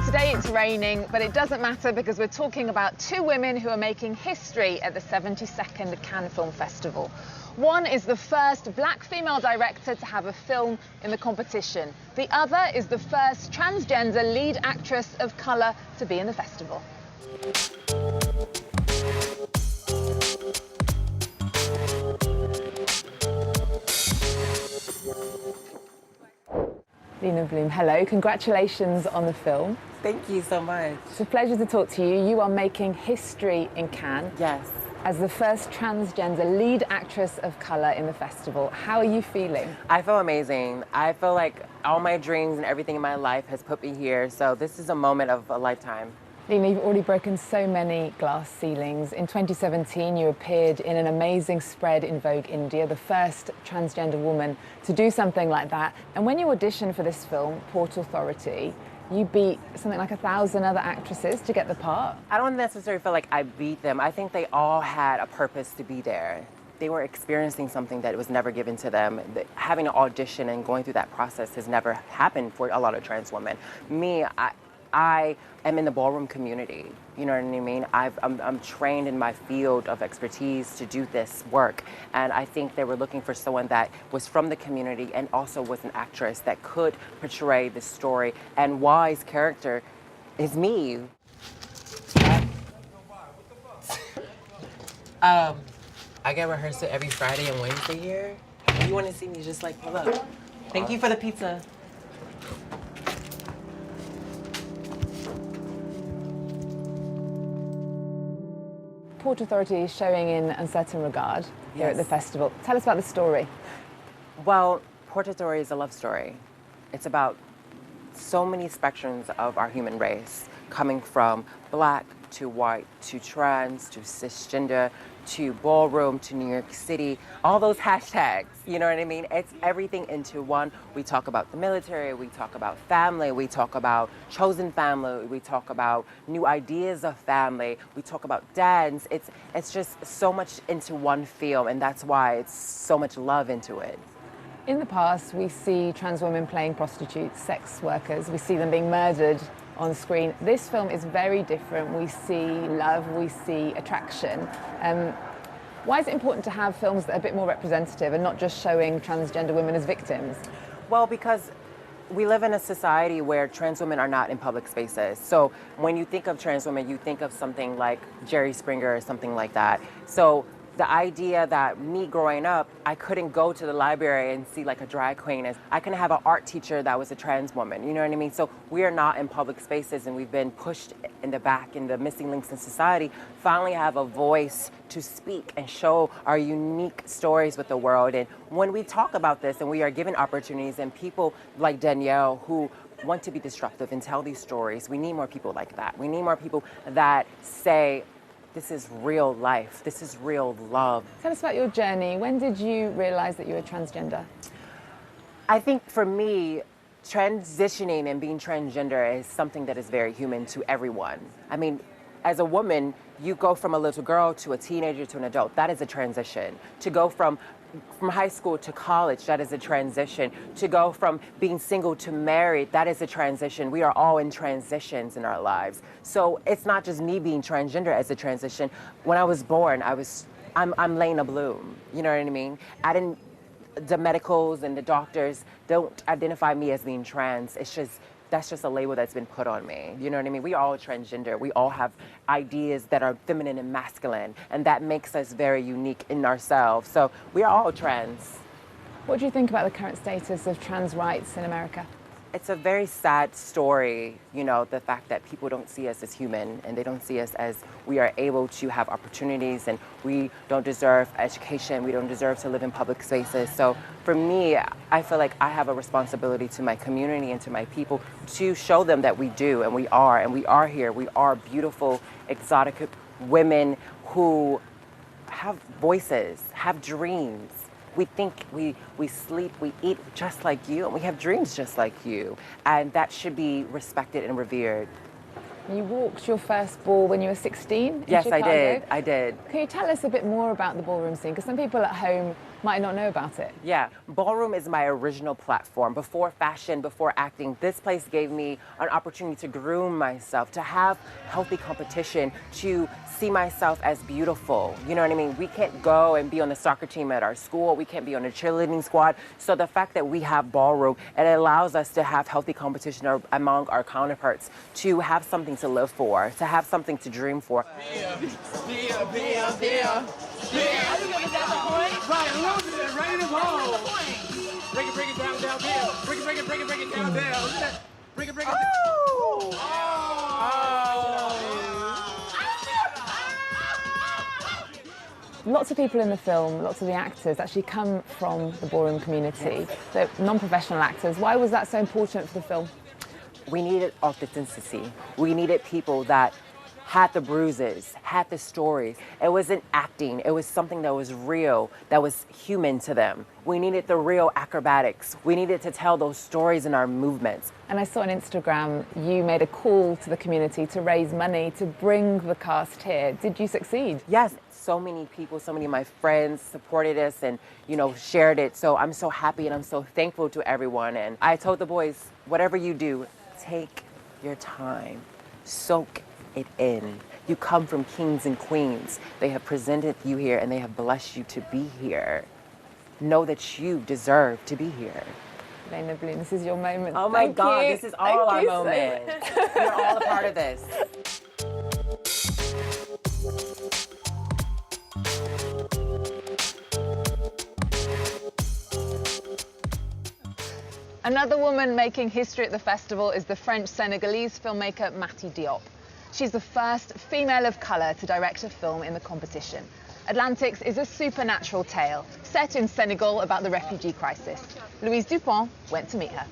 Today it's raining, but it doesn't matter because we're talking about two women who are making history at the 72nd Cannes Film Festival. One is the first black female director to have a film in the competition. The other is the first transgender lead actress of colour to be in the festival. Leyna Bloom, hello. Congratulations on the film. Thank you so much. It's a pleasure to talk to you. You are making history in Cannes. Yes. As the first transgender lead actress of colour in the festival. How are you feeling? I feel amazing. I feel like all my dreams and everything in my life has put me here, so this is a moment of a lifetime. Leyna, you've already broken so many glass ceilings. In 2017, you appeared in an amazing spread in Vogue India, the first transgender woman to do something like that. And when you auditioned for this film, Port Authority, you beat something like 1,000 other actresses to get the part. I don't necessarily feel like I beat them. I think they all had a purpose to be there. They were experiencing something that was never given to them. Having an audition and going through that process has never happened for a lot of trans women. Me, I am in the ballroom community, you know what I mean? I'm trained in my field of expertise to do this work, and I think they were looking for someone that was from the community and also was an actress that could portray the story, and Y's character is me. I get rehearsal every Friday and Wednesday here. If you want to see me, just like pull up. Thank you for the pizza. Port Authority is showing in Uncertain Regard here at the festival. Tell us about the story. Well, Port Authority is a love story. It's about so many spectrums of our human race, coming from black to white to trans to cisgender to ballroom to New York City, all those hashtags, you know what I mean? It's everything into one. We talk about the military, we talk about family, we talk about chosen family, we talk about new ideas of family, we talk about dance. It's just so much into one film, and that's why it's so much love into it. In the past, we see trans women playing prostitutes, sex workers. We see them being murdered on screen. This film is very different. We see love, we see attraction. Why is it important to have films that are a bit more representative and not just showing transgender women as victims? Well, because we live in a society where trans women are not in public spaces. So when you think of trans women, you think of something like Jerry Springer or something like that. So the idea that me growing up, I couldn't go to the library and see like a drag queen. I couldn't have an art teacher that was a trans woman, you know what I mean? So we are not in public spaces, and we've been pushed in the back, in the missing links in society, finally have a voice to speak and show our unique stories with the world. And when we talk about this and we are given opportunities, and people like Danielle who want to be disruptive and tell these stories, we need more people like that. We need more people that say, this is real life. This is real love. Tell us about your journey. When did you realize that you were transgender? I think for me, transitioning and being transgender is something that is very human to everyone. I mean, as a woman, you go from a little girl to a teenager to an adult. That is a transition. To go from high school to college, that is a transition. To go from being single to married, that is a transition. We are all in transitions in our lives. So it's not just me being transgender as a transition. When I was born, I'm Leyna Bloom. You know what I mean? The medicals and the doctors don't identify me as being trans. That's just a label that's been put on me. You know what I mean? We are all transgender. We all have ideas that are feminine and masculine, and that makes us very unique in ourselves. So we are all trans. What do you think about the current status of trans rights in America? It's a very sad story, you know, the fact that people don't see us as human and they don't see us as we are able to have opportunities and we don't deserve education, we don't deserve to live in public spaces. So for me, I feel like I have a responsibility to my community and to my people to show them that we do and we are here. We are beautiful, exotic women who have voices, have dreams. We think, we sleep, we eat just like you, and we have dreams just like you. And that should be respected and revered. You walked your first ball when you were 16 in Yes, Chicago. I did. Can you tell us a bit more about the ballroom scene? Because some people at home might not know about it. Yeah, ballroom is my original platform. Before fashion, before acting, this place gave me an opportunity to groom myself, to have healthy competition, to see myself as beautiful. You know what I mean? We can't go and be on the soccer team at our school. We can't be on the cheerleading squad. So the fact that we have ballroom, it allows us to have healthy competition among our counterparts, to have something to live for, to have something to dream for. Right in the hole. Break it down, down. Break it down. Look at that. Break it. Oh. Lots of people in the film, lots of the actors actually come from the ballroom community. They're non-professional actors. Why was that so important for the film? We needed authenticity. We needed people that had the bruises, had the stories. It wasn't acting. It was something that was real, that was human to them. We needed the real acrobatics. We needed to tell those stories in our movements. And I saw on Instagram you made a call to the community to raise money to bring the cast here. Did you succeed? Yes, so many people, so many of my friends supported us and, you know, shared it. So I'm so happy and I'm so thankful to everyone. And I told the boys, whatever you do, take your time, soak it in. You come from kings and queens. They have presented you here and they have blessed you to be here. Know that you deserve to be here. Leyna Bloom, this is your moment. Oh my Thank God, you. this is all our moment. We're all a part of this. Another woman making history at the festival is the French-Senegalese filmmaker Diop. She's the first female of colour to direct a film in the competition. Atlantics is a supernatural tale set in Senegal about the refugee crisis. Louise Dupont went to meet her.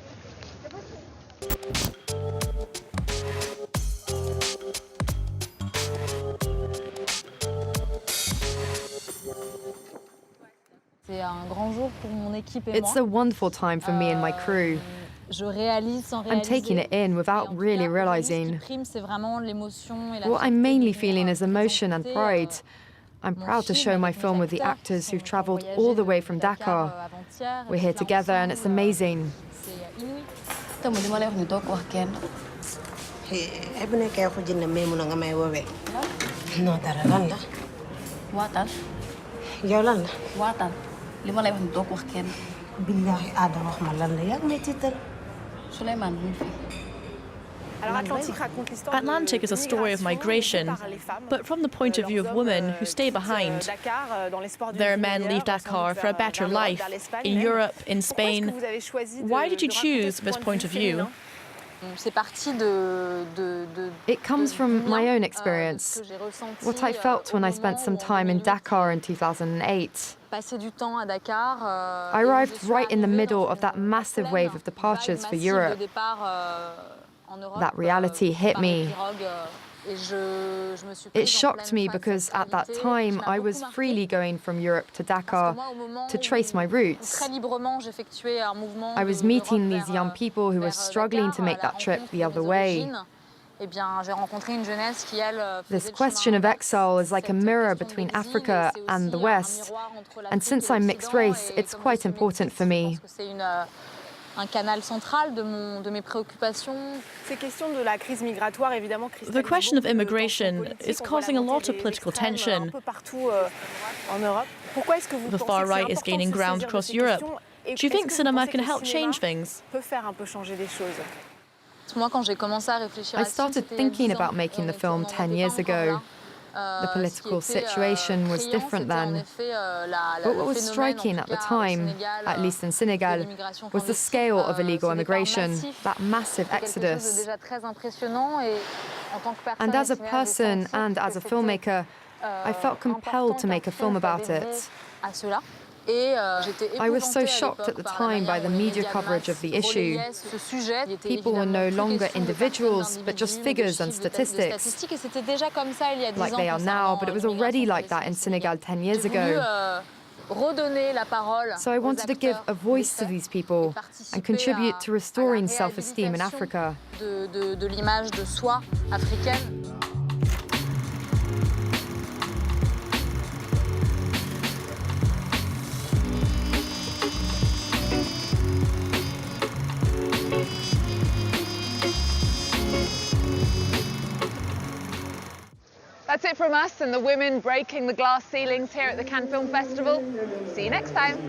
It's a wonderful time for me and my crew. I'm taking it in without really realizing. What I'm mainly feeling is emotion and pride. I'm proud to show my film with the actors who've travelled all the way from Dakar. We're here together and it's amazing. Atlantic is a story of migration, but from the point of view of women who stay behind. Their men leave Dakar for a better life, in Europe, in Spain. Why did you choose this point of view? It comes from my own experience, what I felt when I spent some time in Dakar in 2008. I arrived right in the middle of that massive wave of departures for Europe. That reality hit me. It shocked me because at that time I was freely going from Europe to Dakar to trace my roots. I was meeting these young people who were struggling to make that trip the other way. This question of exile is like a mirror between Africa and the West, and since I'm mixed race, it's quite important for me. The question of immigration is causing a lot of political tension. The far right is gaining ground across Europe. Do you think cinema can help change things? I started thinking about making the film 10 years ago. The political situation was different then. But what was striking at the time, at least in Senegal, was the scale of illegal immigration, that massive exodus. And as a person and as a filmmaker, I felt compelled to make a film about it. I was so shocked at the time by the media coverage of the issue. People were no longer individuals, but just figures and statistics, like they are now, but it was already like that in Senegal 10 years ago. So I wanted to give a voice to these people and contribute to restoring self-esteem in Africa. That's it from us and the women breaking the glass ceilings here at the Cannes Film Festival. See you next time.